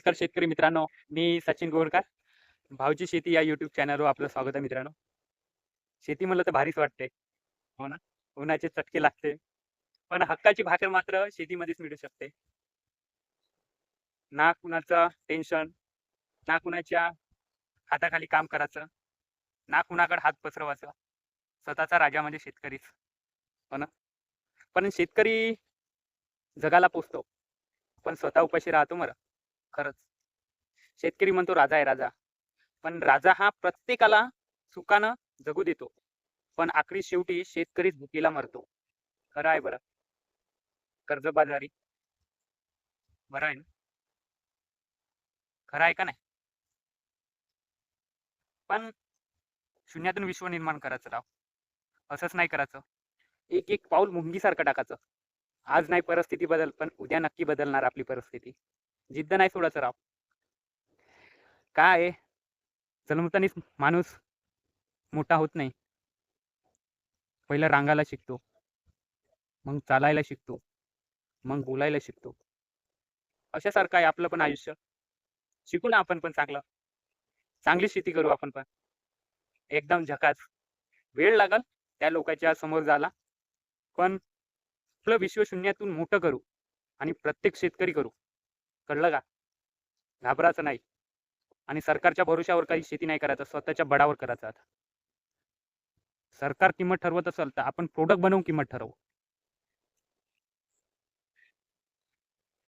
नमस्कार शेतकरी मित्रांनो, मी सचिन गोरकर. भाऊची शेती या यूट्यूब चॅनलवर आपलं स्वागत आहे मित्रांनो. शेती म्हणलं तर भारीच वाटते, हो ना? उन्हाचे चटके लागते, पण हक्काची भाकर मात्र शेतीमध्येच मिळू शकते. ना कुणाचं टेन्शन, ना कुणाच्या हाताखाली काम करायचं, ना कुणाकडे हात पसरवायचा. स्वतःचा राजा म्हणजे शेतकरीच, हो ना? पण शेतकरी जगाला पोसतो, पण स्वतः उपाशी राहतो मरं. खरंच. शेतकरी म्हणतो राजा आहे राजा. पण राजा हा प्रत्येकाला सुखानं जगू देतो. पण आखरी शेवटी शेतकरीच भुकीला मरतो. खरं आहे बरं. कर्जबाजारी बरं आहे ना? खरं आहे का नाही? पण शून्यातून विश्व निर्माण करायचं राव. असंच नाही करायचं. एक एक पाऊल मुंगीसारखं टाकायचं. आज नाही परिस्थिती बदल, पण उद्या नक्की बदलणार आपली परिस्थिती. जिद्द नाही सोडायचं राव. काय आहे, जन्मतानीच माणूस मोठा होत नाही. पहिलं रांगायला शिकतो, मग चालायला शिकतो, मग बोलायला शिकतो. अशासारखं आहे आपलं पण आयुष्य. शिकू ना आपण पण चांगलं. चांगली शेती करू आपण पण. एकदम झकास. वेळ लागल त्या लोकांच्या समोर जायला, पण आपलं विश्व शून्यातून मोठं करू आणि प्रत्येक शेतकरी करू. कळलं का? घाबरायचं नाही आणि सरकारच्या भरोश्यावर काही शेती नाही करायचं, स्वतःच्या बळावर करायचं आता. सरकार किंमत ठरवत असेल तर आपण प्रोडक्ट बनवून किंमत ठरवू.